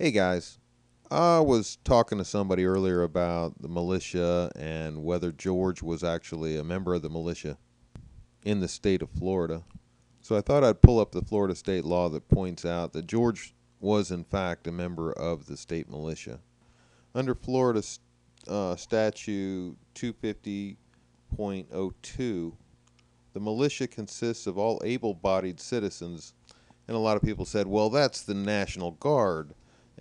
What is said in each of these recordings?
Hey guys, I was talking to somebody earlier about the militia and whether George was actually a member of the militia in the state of Florida. So I thought I'd pull up the Florida state law that points out that George was in fact a member of the state militia. Under Florida statute 250.02, the militia consists of all able-bodied citizens, and a lot of people said, well, that's the National Guard,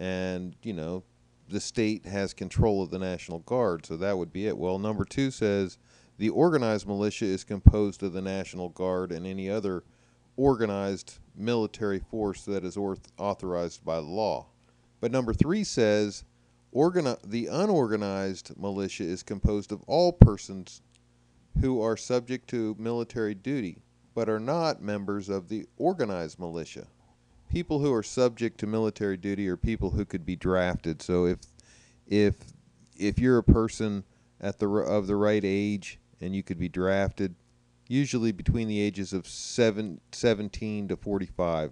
and the state has control of the National Guard, so that would be it. Well, number two says the organized militia is composed of the National Guard and any other organized military force that is authorized by law. But number three says the unorganized militia is composed of all persons who are subject to military duty but are not members of the organized militia. People who are subject to military duty are people who could be drafted. So if you're a person of the right age and you could be drafted, usually between the ages of 17 to 45,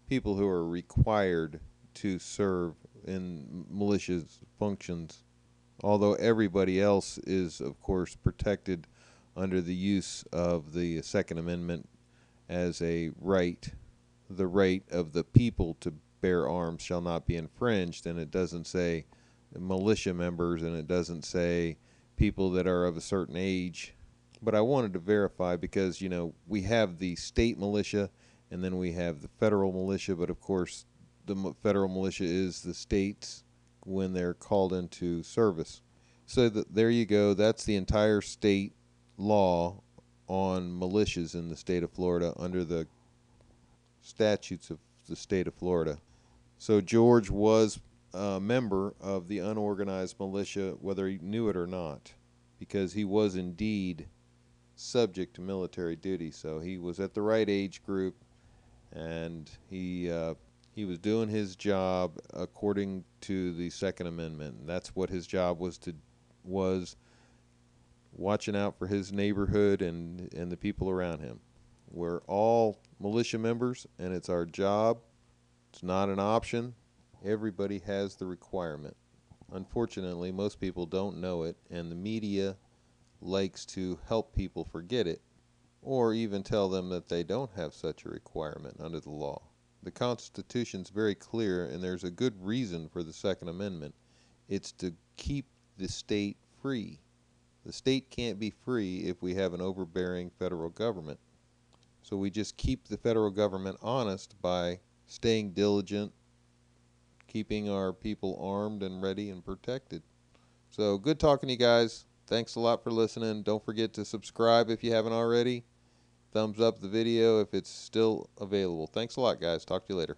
people who are required to serve in militia's functions, although everybody else is, of course, protected under the use of the Second Amendment as a right. The right of the people to bear arms shall not be infringed, and it doesn't say militia members, and it doesn't say people that are of a certain age. But I wanted to verify because, we have the state militia and then we have the federal militia, but of course the federal militia is the states when they're called into service. So there you go. That's the entire state law on militias in the state of Florida under the statutes of the state of Florida. So George was a member of the unorganized militia, whether he knew it or not, because he was indeed subject to military duty. So he was at the right age group, and he was doing his job according to the Second Amendment. And that's what his job was watching out for his neighborhood and the people around him. We're all militia members, and it's our job. It's not an option. Everybody has the requirement. Unfortunately, most people don't know it, and the media likes to help people forget it, or even tell them that they don't have such a requirement under the law. The Constitution's very clear, and there's a good reason for the Second Amendment. It's to keep the state free. The state can't be free if we have an overbearing federal government. So we just keep the federal government honest by staying diligent, keeping our people armed and ready and protected. So good talking to you guys. Thanks a lot for listening. Don't forget to subscribe if you haven't already. Thumbs up the video if it's still available. Thanks a lot, guys. Talk to you later.